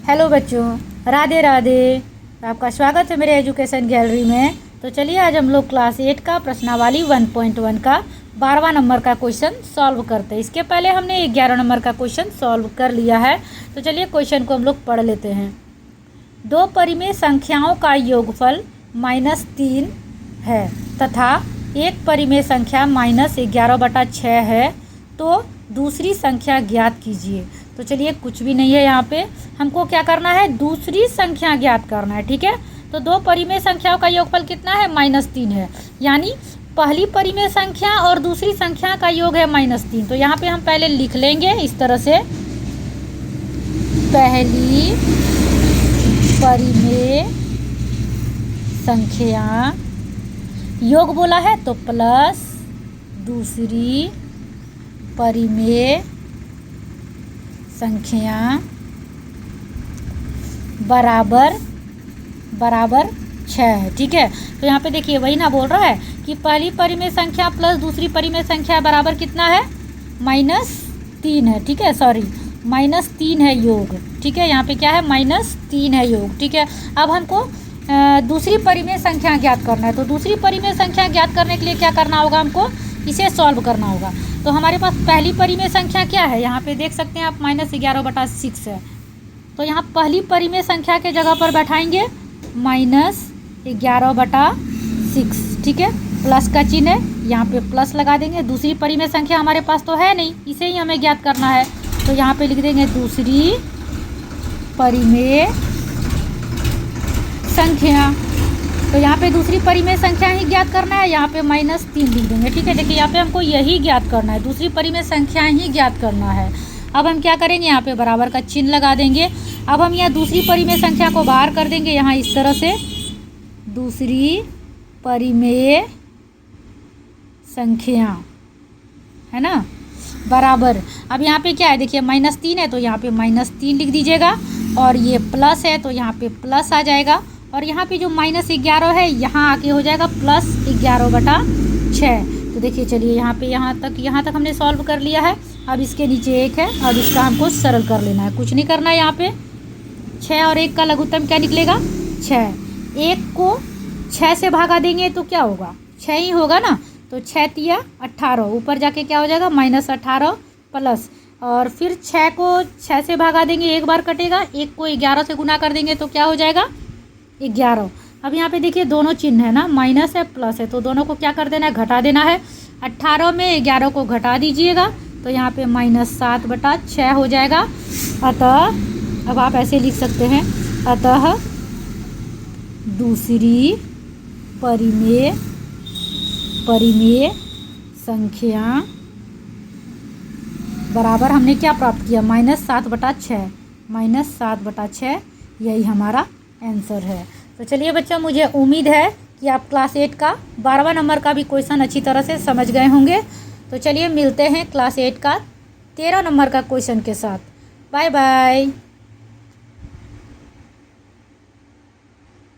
Hello बच्चों, राधे राधे। आपका स्वागत है मेरे एजुकेशन गैलरी में। तो चलिए आज हम लोग क्लास 8 का प्रश्नावली 1.1 का 12वां नंबर का क्वेश्चन सॉल्व करते हैं। इसके पहले हमने 11 नंबर का क्वेश्चन सॉल्व कर लिया है। तो चलिए क्वेश्चन को हम लोग पढ़ लेते हैं। दो परिमेय संख्याओं का योगफल -3 है तथा एक परिमेय संख्या -11/6 है, तो दूसरी संख्या ज्ञात कीजिए। तो चलिए कुछ भी नहीं है, यहाँ पे हमको क्या करना है, दूसरी संख्या ज्ञात करना है। ठीक है, तो दो परिमेय संख्याओं का योगफल कितना है, -3 है। यानी पहली परिमेय संख्या और दूसरी संख्या का योग है -3। तो यहाँ पे हम पहले लिख लेंगे इस तरह से, पहली परिमेय संख्या योग बोला है तो प्लस दूसरी परिमेय संख्या बराबर 6 है। ठीक है, तो यहाँ पे देखिए वही ना बोल रहा है कि पहली परिमेय संख्या प्लस दूसरी परिमेय संख्या बराबर कितना है, -3 है। ठीक है, सॉरी -3 है योग। ठीक है, यहाँ पे क्या है, -3 है योग। ठीक है, अब हमको दूसरी परिमेय संख्या ज्ञात करना है। तो दूसरी परिमेय संख्या ज्ञात करने के लिए क्या करना होगा, हमको इसे सॉल्व करना होगा। तो हमारे पास पहली परिमेय संख्या क्या है, यहाँ पे देख सकते हैं आप -11/6 है। तो यहाँ पहली परिमेय संख्या के जगह पर बैठाएंगे -11/6। ठीक है, प्लस का चिन्ह है, यहाँ पे प्लस लगा देंगे। दूसरी परिमेय संख्या हमारे पास तो है नहीं, इसे ही हमें ज्ञात करना है। तो यहाँ पे लिख देंगे दूसरी परिमेय संख्या। तो यहाँ पे दूसरी परिमेय संख्या ही ज्ञात करना है, यहाँ पे -3 लिख देंगे। ठीक है, देखिए यहाँ पे हमको यही ज्ञात करना है, दूसरी परिमेय संख्या ही ज्ञात करना है। अब हम क्या करेंगे, यहाँ पे बराबर का चिन्ह लगा देंगे। अब हम यहाँ दूसरी परिमेय संख्या को बाहर कर देंगे, यहाँ इस तरह से दूसरी परिमेय संख्या है ना, बराबर। अब यहाँ पे क्या है, देखिए -3 है तो यहाँ पे -3 लिख दीजिएगा, और ये प्लस है तो यहाँ पे प्लस आ जाएगा, और यहाँ पे जो -11 है यहाँ आके हो जाएगा +11/6। तो देखिए चलिए यहाँ पे यहाँ तक हमने सॉल्व कर लिया है। अब इसके नीचे 1 है, अब इसका हमको सरल कर लेना है, कुछ नहीं करना है। यहाँ पे 6 और 1 का लघुत्तम क्या निकलेगा, 6। 1 को 6 से भागा देंगे तो क्या होगा, 6 ही होगा ना। तो 6 तिया 18, ऊपर जाके क्या हो जाएगा, -18 प्लस, और फिर 6 को 6 से भागा देंगे, एक बार कटेगा। 1 को 11 से गुना कर देंगे तो क्या हो जाएगा, 11। अब यहाँ पे देखिए दोनों चिन्ह है ना, माइनस है प्लस है, तो दोनों को क्या कर देना है, घटा देना है। 18 में 11 को घटा दीजिएगा तो यहाँ पे -7/6 हो जाएगा। अतः अब आप ऐसे लिख सकते हैं, अतः दूसरी परिमेय संख्या बराबर हमने क्या प्राप्त किया, -7/6। -7/6 यही हमारा आंसर है। तो चलिए बच्चों, मुझे उम्मीद है कि आप क्लास 8 का 12वां नंबर का भी क्वेश्चन अच्छी तरह से समझ गए होंगे। तो चलिए मिलते हैं क्लास 8 का 13 नंबर का क्वेश्चन के साथ। Bye bye.